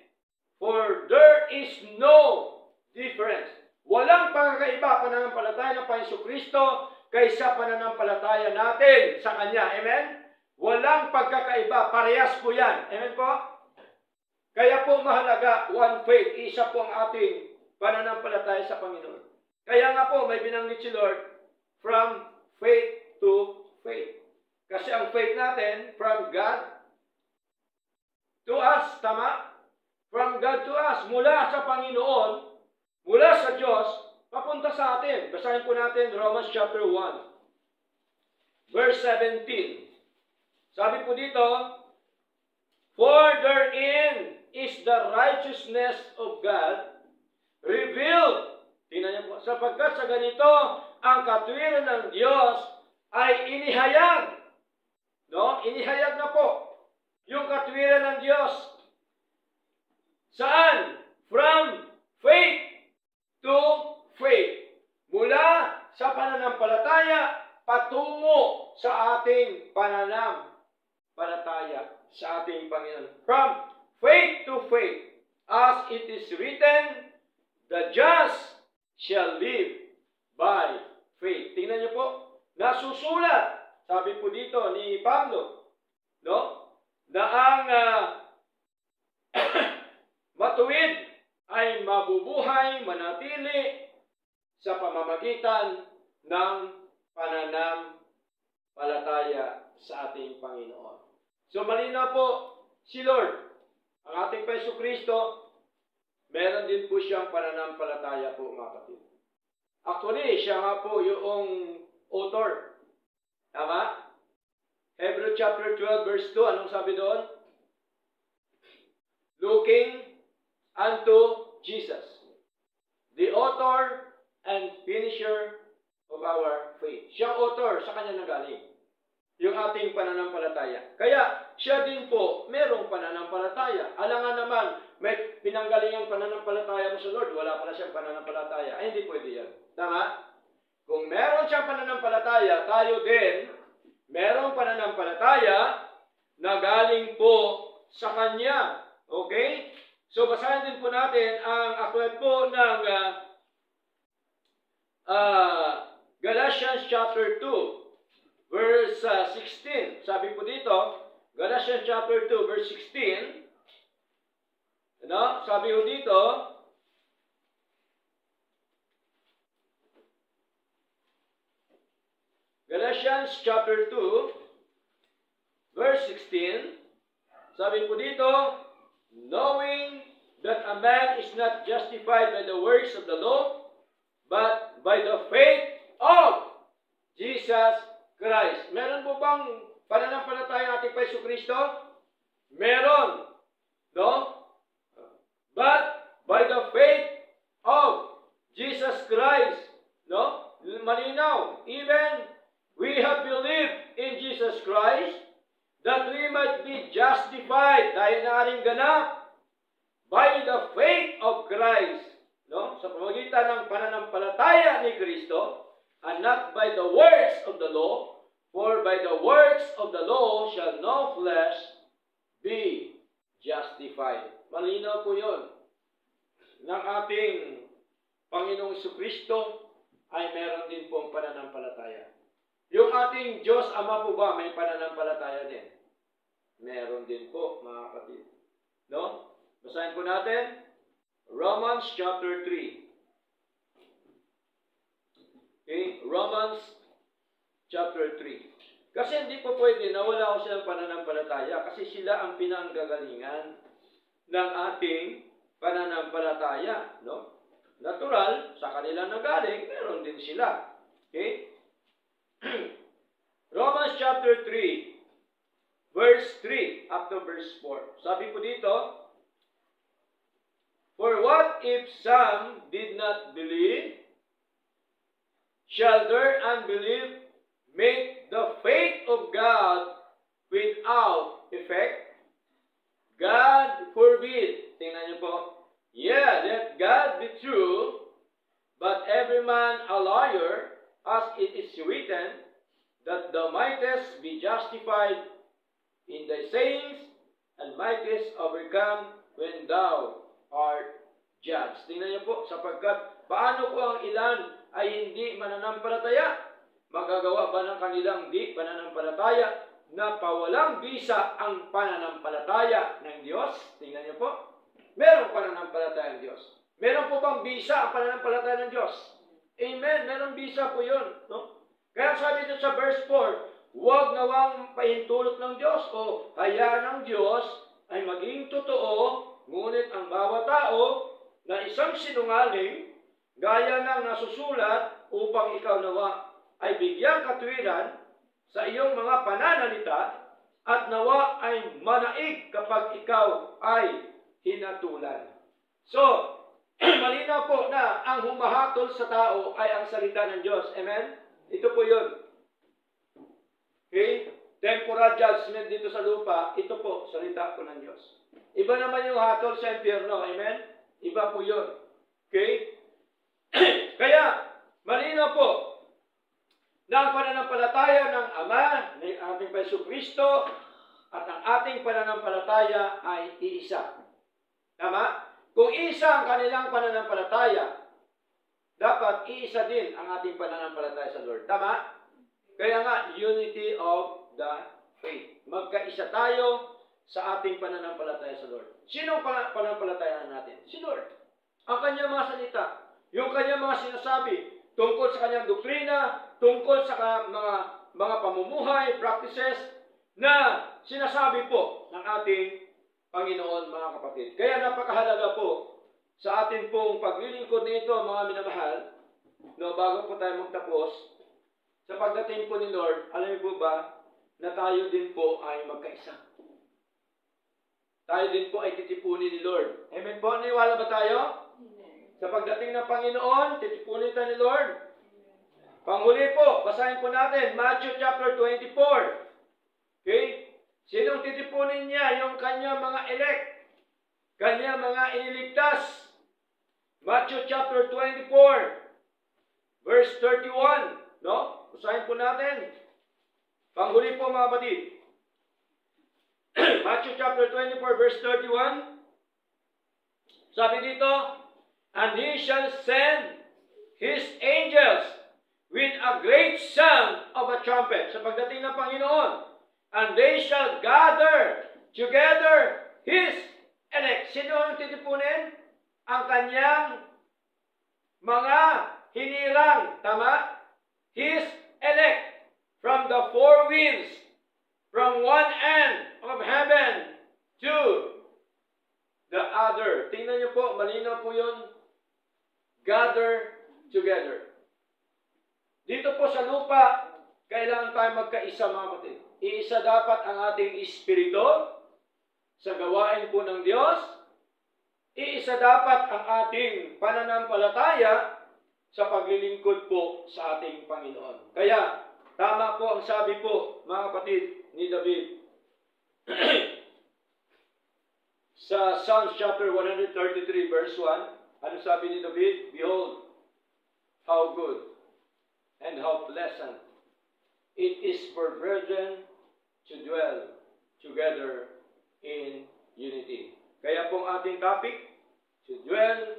Speaker 1: for there is no difference. Walang pagkakaiba pananampalataya ng Panginoon Kristo kaysa pananampalataya natin sa Kanya. Amen? Walang pagkakaiba. Parehas po yan. Amen po? Kaya po mahalaga, one faith. Isa po ang ating pananampalataya sa Panginoon. Kaya nga po, may binanggit si Lord, from faith to faith. Kasi ang faith natin, from God to us, tama? From God to us, mula sa Panginoon, mula sa Diyos, papunta sa atin. Basahin po natin Romans chapter 1, verse 17. Sabi po dito, for therein is the righteousness of God revealed. Tingnan niyo po, sapagkat sa ganito, ang katwiran ng Diyos ay inihayag. No? Inihayag na po yung katwiran ng Diyos. Saan? From faith to faith. Mula sa pananampalataya patungo sa ating pananampalataya sa ating Panginoon. From faith to faith, as it is written, the just shall live by faith. Tingnan niyo po, nasusulat, sabi po dito ni Pablo, no? Na ang matuwid ay mabubuhay, manatili sa pamamagitan ng pananampalataya sa ating Panginoon. So malinaw po, si Lord, ang ating Panginoon Kristo, meron din po siyang pananampalataya po, mga kapatid. Actually, siya nga po yung author. Tama? Hebrews chapter 12 verse 2, anong sabi doon? Looking unto Jesus, the author and finisher of our faith. Siyang author, sa kanya nagaling yung ating pananampalataya. Kaya, siya din po, merong pananampalataya. Alangan naman, may pinanggalingan pananampalataya mo sa Lord, wala pala siyang pananampalataya. Ay, hindi pwede yan. Tama? Kung meron siyang pananampalataya, tayo din, merong pananampalataya na galing po sa Kanya. Okay? So, basahin din po natin ang aklat po ng Galatians chapter 2. Verse 16, sabi po dito, Galatians chapter 2, verse 16, sabi po dito, Galatians chapter 2, verse 16, sabi po dito, knowing that a man is not justified by the works of the law, but by the faith of Jesus Christ. Meron po bang pananampalataya natin kay Jesucristo? Meron. No? But by the faith of Jesus Christ, no? Malinaw. Even we have believed in Jesus Christ that we might be justified dahil na rin ganap by the faith of Christ. No? Sa pamamagitan ng pananampalataya ni Kristo, and not by the works of the law, for by the works of the law shall no flesh be justified. Malinaw po yun. Ng ating Panginoong Jesucristo ay meron din pong pananampalataya. Yung ating Diyos Ama po ba may pananampalataya din? Meron din po, mga kapatid. No? Basahin po natin. Romans chapter 3. Okay? Romans chapter 3. Kasi hindi po pwede na wala ko silang pananampalataya kasi sila ang pinanggagalingan ng ating pananampalataya. No? Natural, sa kanila nagaling, meron din sila. Okay? Romans chapter 3, verse 3 up to verse 4. Sabi po dito, for what if some did not believe? Shall their unbelief make the faith of God without effect? God forbid. Tingnan niyo po. Yeah, let God be true, but every man a liar, as it is written, that thou mightest be justified in thy sayings, and mightest overcome when thou art judged. Tingnan niyo po, sapagkat paano ko ang ilan ay hindi mananampalataya? Magagawa ba ng kanilang di pananampalataya na pawalang bisa ang pananampalataya ng Diyos? Tingnan niyo po. Merong pananampalataya ng Diyos. Meron po bang bisa ang pananampalataya ng Diyos? Amen. Meron bisa po yun. No? Kaya sabi dito sa verse 4, huwag nawang pahintulot ng Diyos o hayaan ng Diyos ay maging totoo, ngunit ang bawat tao na isang sinungaling, gaya ng nasusulat upang ikaw nawa ay bigyang katwiran sa iyong mga pananalita at nawa ay manaig kapag ikaw ay hinatulan. So, malinaw po na ang humahatol sa tao ay ang salita ng Diyos. Amen? Ito po yun. Okay? Temporal judgment dito sa lupa, ito po, salita po ng Diyos. Iba naman yung hatol sa impyerno. Amen? Iba po yun. Okay? Kaya, malinaw po na ang pananampalataya ng Ama, ng ating Jesucristo, at ang ating pananampalataya ay iisa. Tama? Kung isa ang kanilang pananampalataya, dapat iisa din ang ating pananampalataya sa Lord. Tama? Kaya nga, unity of the faith. Magkaisa tayo sa ating pananampalataya sa Lord. Sino ang pananampalataya natin? Si Lord. Ang kanyang mga salita, yung kanyang mga sinasabi tungkol sa kanyang doktrina, tungkol sa mga pamumuhay, practices na sinasabi po ng ating Panginoon, mga kapatid. Kaya napakahalaga po sa atin pong paglilingkod nito, mga minamahal, no, bago po tayo magtapos, sa pagdating po ni Lord, alam niyo po ba, na tayo din po ay magkaisa. Tayo din po ay titipunin ni Lord. Amen po? Niwala ba tayo? Sa pagdating ng Panginoon, titipunin tayo ni Lord. Panghuli po, basahin po natin, Matthew chapter 24. Okay? Sinong titipunin niya? Yung kanyang mga elect. Kanyang mga iniligtas. Matthew chapter 24, verse 31. No? Basahin po natin. Panghuli po mga kapatid. Matthew chapter 24, verse 31. Sabi dito, and he shall send his angels with a great sound of a trumpet. Sa pagdating ng Panginoon. And they shall gather together his elect. Sino ang titipunin? Ang kanyang mga hinirang. Tama? His elect from the four winds, from one end of heaven to the other. Tingnan niyo po, malinaw po yun. Gather together. Dito po sa lupa, kailangan tayo magkaisa mga kapatid. Iisa dapat ang ating espiritu sa gawain po ng Diyos. Iisa dapat ang ating pananampalataya sa paglilingkod po sa ating Panginoon. Kaya, tama po ang sabi po, mga kapatid, ni David. Sa Psalms chapter 133 verse 1, ano sabi ni David? Behold, how good and how pleasant it is for brethren to dwell together in unity. Kaya pong ating topic, to dwell